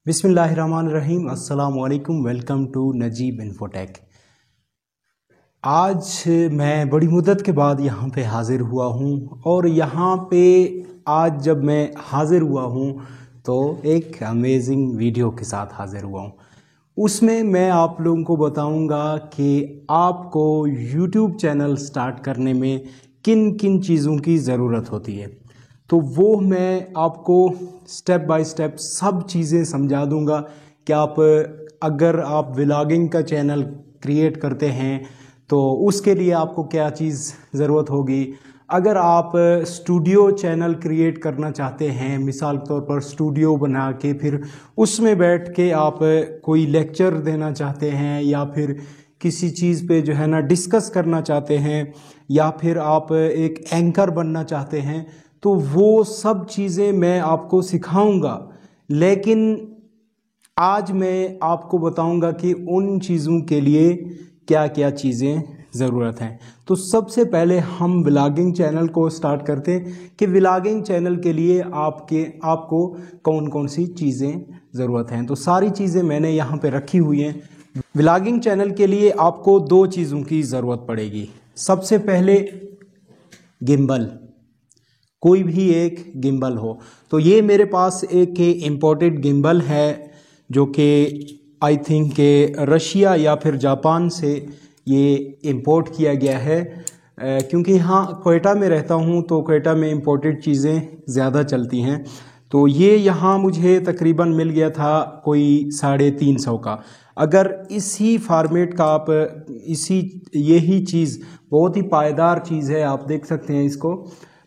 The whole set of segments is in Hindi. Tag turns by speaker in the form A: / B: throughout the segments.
A: बिस्मिल्लाहिर्रहमानिर्रहीम। अस्सलाम वालेकुम। Welcome to Najeeb Infotech. आज मैं बड़ी मुद्दत के बाद यहाँ पे हाज़िर हुआ हूँ और यहाँ पे आज जब मैं हाज़िर हुआ हूँ तो एक अमेजिंग वीडियो के साथ हाज़िर हुआ हूँ। उसमें मैं आप लोगों को बताऊँगा कि आपको यूट्यूब चैनल स्टार्ट करने में किन किन चीज़ों की ज़रूरत होती है। तो वो मैं आपको स्टेप बाय स्टेप सब चीज़ें समझा दूंगा कि अगर आप व्लॉगिंग का चैनल क्रिएट करते हैं तो उसके लिए आपको क्या चीज़ ज़रूरत होगी। अगर आप स्टूडियो चैनल क्रिएट करना चाहते हैं, मिसाल के तौर पर स्टूडियो बना के फिर उसमें बैठ के आप कोई लेक्चर देना चाहते हैं या फिर किसी चीज़ पे जो है ना डिस्कस करना चाहते हैं या फिर आप एक एंकर बनना चाहते हैं, तो वो सब चीज़ें मैं आपको सिखाऊंगा। लेकिन आज मैं आपको बताऊंगा कि उन चीज़ों के लिए क्या क्या चीज़ें ज़रूरत हैं। तो सबसे पहले हम व्लॉगिंग चैनल को स्टार्ट करते हैं कि व्लॉगिंग चैनल के लिए आपको कौन कौन सी चीज़ें ज़रूरत हैं। तो सारी चीज़ें मैंने यहाँ पे रखी हुई हैं। व्लॉगिंग चैनल के लिए आपको दो चीज़ों की ज़रूरत पड़ेगी। सबसे पहले गिम्बल, कोई भी एक गिम्बल हो। तो ये मेरे पास एक इम्पोर्टेड गिम्बल है जो कि आई थिंक के रशिया या फिर जापान से ये इंपोर्ट किया गया है, क्योंकि यहाँ क्वेटा में रहता हूँ तो क्वेटा में इंपोर्टेड चीज़ें ज़्यादा चलती हैं। तो ये यहाँ मुझे तकरीबन मिल गया था कोई 350 का। अगर इसी फॉर्मेट का आप यही चीज़ बहुत ही पायदार चीज़ है, आप देख सकते हैं इसको।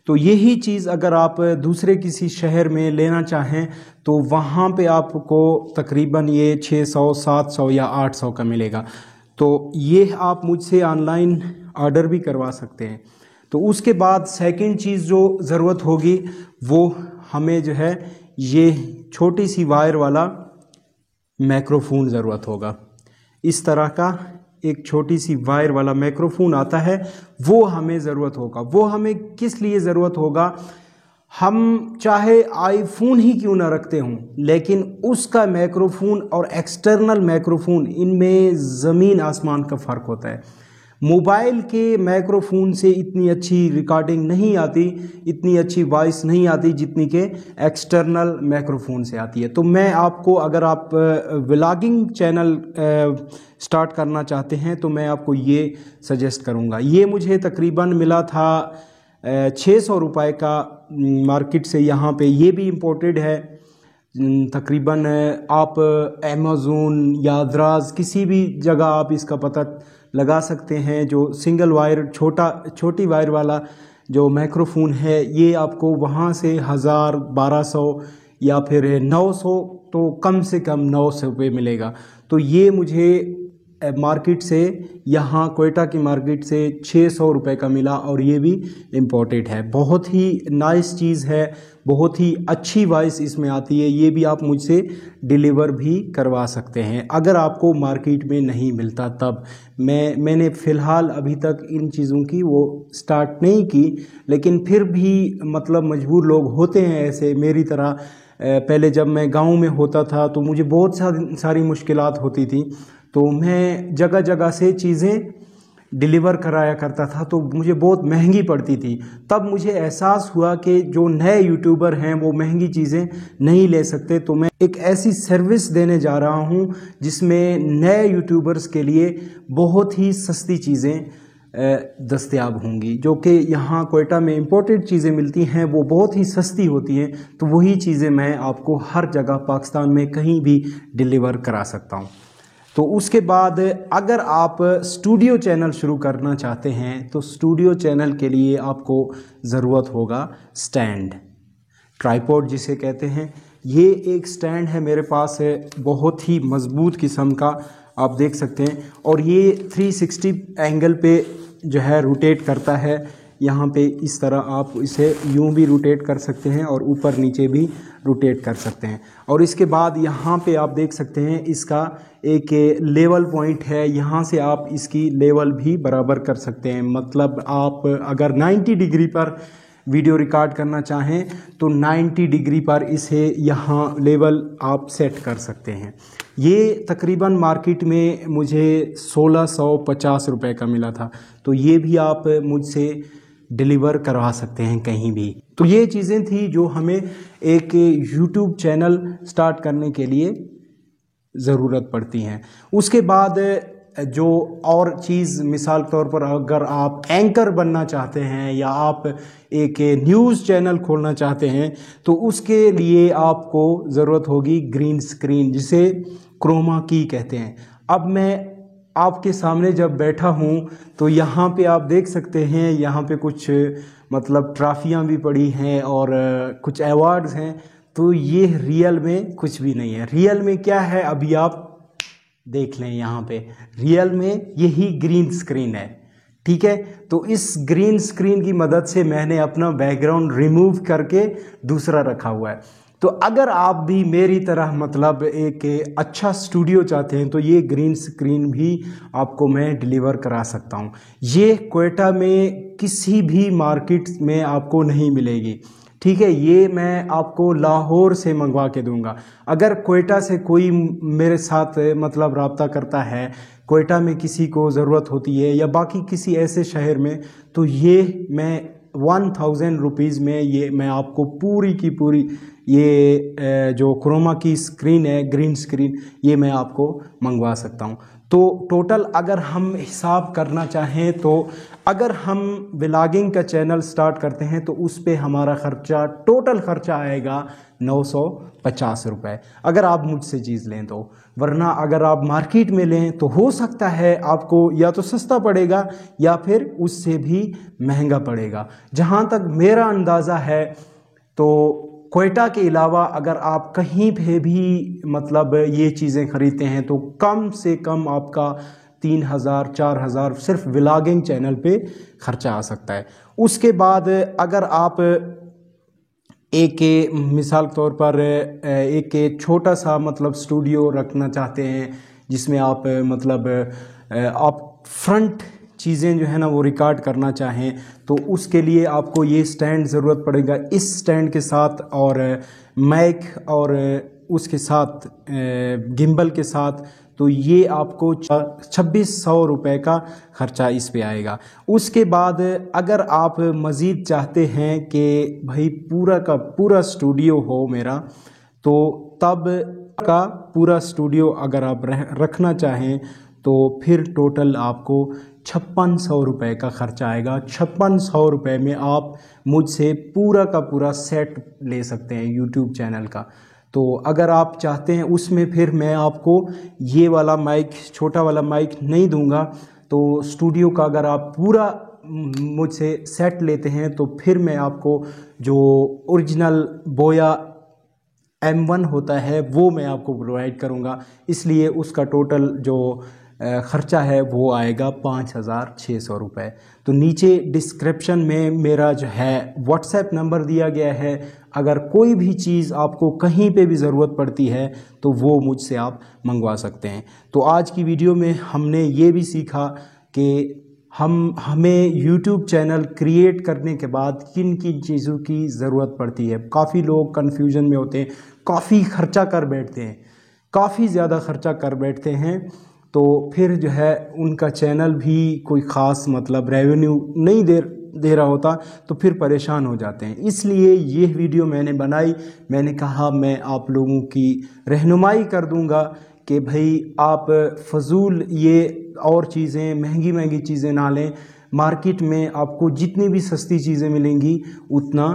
A: तो यही चीज़ अगर आप दूसरे किसी शहर में लेना चाहें तो वहाँ पे आपको तकरीबन ये 600, 700 या 800 का मिलेगा। तो ये आप मुझसे ऑनलाइन ऑर्डर भी करवा सकते हैं। तो उसके बाद सेकंड चीज़ जो ज़रूरत होगी वो हमें जो है ये छोटी सी वायर वाला माइक्रोफोन ज़रूरत होगा। इस तरह का एक छोटी सी वायर वाला माइक्रोफोन आता है, वो हमें ज़रूरत होगा। वो हमें किस लिए ज़रूरत होगा, हम चाहे आईफोन ही क्यों ना रखते हों, लेकिन उसका माइक्रोफोन और एक्सटर्नल माइक्रोफोन इनमें ज़मीन आसमान का फ़र्क होता है। मोबाइल के माइक्रोफोन से इतनी अच्छी रिकॉर्डिंग नहीं आती, इतनी अच्छी वॉइस नहीं आती जितनी के एक्सटर्नल माइक्रोफोन से आती है। तो मैं आपको, अगर आप व्लॉगिंग चैनल स्टार्ट करना चाहते हैं तो मैं आपको ये सजेस्ट करूँगा। ये मुझे तकरीबन मिला था 600 रुपये का मार्केट से। यहाँ पे ये भी इम्पोर्टेड है। तकरीबन आप अमेज़न या दराज किसी भी जगह आप इसका पता लगा सकते हैं। जो सिंगल वायर छोटी वायर वाला जो माइक्रोफोन है, ये आपको वहाँ से 1000, 1200 या फिर 900, तो कम से कम 900 पे मिलेगा। तो ये मुझे मार्केट से, यहाँ क्वेटा की मार्केट से 600 रुपये का मिला और ये भी इम्पोर्टेड है। बहुत ही नाइस चीज़ है, बहुत ही अच्छी वॉइस इसमें आती है। ये भी आप मुझसे डिलीवर भी करवा सकते हैं अगर आपको मार्केट में नहीं मिलता तब। मैंने फ़िलहाल अभी तक इन चीज़ों की वो स्टार्ट नहीं की, लेकिन फिर भी मतलब मजबूर लोग होते हैं ऐसे मेरी तरह। पहले जब मैं गाँव में होता था तो मुझे बहुत सारी मुश्किलात होती थी, तो मैं जगह जगह से चीज़ें डिलीवर कराया करता था, तो मुझे बहुत महंगी पड़ती थी। तब मुझे एहसास हुआ कि जो नए यूट्यूबर हैं वो महंगी चीज़ें नहीं ले सकते। तो मैं एक ऐसी सर्विस देने जा रहा हूं जिसमें नए यूट्यूबर्स के लिए बहुत ही सस्ती चीज़ें दस्तयाब होंगी। जो कि यहाँ क्वेटा में इंपोर्टेड चीज़ें मिलती हैं, वो बहुत ही सस्ती होती हैं। तो वही चीज़ें मैं आपको हर जगह पाकिस्तान में कहीं भी डिलीवर करा सकता हूँ। तो उसके बाद अगर आप स्टूडियो चैनल शुरू करना चाहते हैं तो स्टूडियो चैनल के लिए आपको ज़रूरत होगा स्टैंड, ट्राइपॉड जिसे कहते हैं। ये एक स्टैंड है मेरे पास है, बहुत ही मज़बूत किस्म का, आप देख सकते हैं। और ये 360 एंगल पे जो है रोटेट करता है। यहाँ पे इस तरह आप इसे यूं भी रोटेट कर सकते हैं और ऊपर नीचे भी रोटेट कर सकते हैं। और इसके बाद यहाँ पे आप देख सकते हैं इसका एक लेवल पॉइंट है, यहाँ से आप इसकी लेवल भी बराबर कर सकते हैं। मतलब आप अगर 90 डिग्री पर वीडियो रिकॉर्ड करना चाहें तो 90 डिग्री पर इसे यहाँ लेवल आप सेट कर सकते हैं। ये तकरीबन मार्केट में मुझे 1650 रुपये का मिला था, तो ये भी आप मुझसे डिलीवर करवा सकते हैं कहीं भी। तो ये चीज़ें थी जो हमें एक यूट्यूब चैनल स्टार्ट करने के लिए ज़रूरत पड़ती हैं। उसके बाद जो और चीज़, मिसाल के तौर पर अगर आप एंकर बनना चाहते हैं या आप एक न्यूज़ चैनल खोलना चाहते हैं तो उसके लिए आपको ज़रूरत होगी ग्रीन स्क्रीन, जिसे क्रोमा की कहते हैं। अब मैं आपके सामने जब बैठा हूँ तो यहाँ पे आप देख सकते हैं, यहाँ पे कुछ मतलब ट्रॉफियाँ भी पड़ी हैं और कुछ अवार्ड्स हैं। तो ये रियल में कुछ भी नहीं है। रियल में क्या है अभी आप देख लें, यहाँ पे रियल में यही ग्रीन स्क्रीन है, ठीक है। तो इस ग्रीन स्क्रीन की मदद से मैंने अपना बैकग्राउंड रिमूव करके दूसरा रखा हुआ है। तो अगर आप भी मेरी तरह मतलब एक अच्छा स्टूडियो चाहते हैं तो ये ग्रीन स्क्रीन भी आपको मैं डिलीवर करा सकता हूँ। ये क्वेटा में किसी भी मार्केट में आपको नहीं मिलेगी, ठीक है। ये मैं आपको लाहौर से मंगवा के दूंगा। अगर क्वेटा से कोई मेरे साथ मतलब रब्ता करता है, क्वेटा में किसी को ज़रूरत होती है या बाकी किसी ऐसे शहर में, तो ये मैं 1000 रुपीज़ में ये मैं आपको पूरी की पूरी ये जो क्रोमा की स्क्रीन है, ग्रीन स्क्रीन, ये मैं आपको मंगवा सकता हूँ। तो टोटल अगर हम हिसाब करना चाहें तो अगर हम व्लॉगिंग का चैनल स्टार्ट करते हैं तो उस पे हमारा ख़र्चा, टोटल ख़र्चा आएगा 950 रुपये अगर आप मुझसे चीज़ लें तो। वरना अगर आप मार्केट में लें तो हो सकता है आपको या तो सस्ता पड़ेगा या फिर उससे भी महंगा पड़ेगा। जहाँ तक मेरा अंदाज़ा है तो क्वेटा के अलावा अगर आप कहीं पे भी मतलब ये चीज़ें ख़रीदते हैं तो कम से कम आपका 3000 4000 सिर्फ व्लॉगिंग चैनल पे ख़र्चा आ सकता है। उसके बाद अगर आप एक मिसाल के तौर पर एक छोटा सा मतलब स्टूडियो रखना चाहते हैं जिसमें आप मतलब आप फ्रंट चीज़ें जो है ना वो रिकॉर्ड करना चाहें तो उसके लिए आपको ये स्टैंड ज़रूरत पड़ेगा। इस स्टैंड के साथ और माइक और उसके साथ गिम्बल के साथ, तो ये आपको 2600 रुपये का ख़र्चा इस पे आएगा। उसके बाद अगर आप मज़ीद चाहते हैं कि भाई पूरा का पूरा स्टूडियो हो मेरा, तो तब का पूरा स्टूडियो अगर आप रखना चाहें तो फिर टोटल आपको 5600 रुपये का ख़र्चा आएगा। 5600 रुपये में आप मुझसे पूरा का पूरा सेट ले सकते हैं यूट्यूब चैनल का। तो अगर आप चाहते हैं उसमें फिर मैं आपको ये वाला माइक, छोटा वाला माइक नहीं दूंगा। तो स्टूडियो का अगर आप पूरा मुझसे सेट लेते हैं तो फिर मैं आपको जो ओरिजिनल बोया M1 होता है वो मैं आपको प्रोवाइड करूंगा। इसलिए उसका टोटल जो ख़र्चा है वो आएगा 5600 रुपये। तो नीचे डिस्क्रिप्शन में मेरा जो है व्हाट्सएप नंबर दिया गया है। अगर कोई भी चीज़ आपको कहीं पे भी ज़रूरत पड़ती है तो वो मुझसे आप मंगवा सकते हैं। तो आज की वीडियो में हमने ये भी सीखा कि हमें यूट्यूब चैनल क्रिएट करने के बाद किन किन चीज़ों की ज़रूरत पड़ती है। काफ़ी लोग कन्फ्यूजन में होते हैं, काफ़ी ख़र्चा कर बैठते हैं, काफ़ी ज़्यादा ख़र्चा कर बैठते हैं, तो फिर जो है उनका चैनल भी कोई ख़ास मतलब रेवेन्यू नहीं दे रहा होता, तो फिर परेशान हो जाते हैं। इसलिए ये वीडियो मैंने बनाई। मैंने कहा मैं आप लोगों की रहनुमाई कर दूंगा कि भाई आप फजूल ये और चीज़ें, महंगी महंगी चीज़ें ना लें। मार्केट में आपको जितनी भी सस्ती चीज़ें मिलेंगी उतना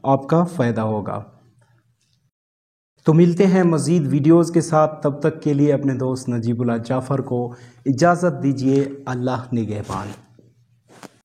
A: आपका फ़ायदा होगा। तो मिलते हैं मज़ीद वीडियोज़ के साथ। तब तक के लिए अपने दोस्त नजीबुल्लाह जाफ़र को इजाज़त दीजिए। अल्लाह निगहबान।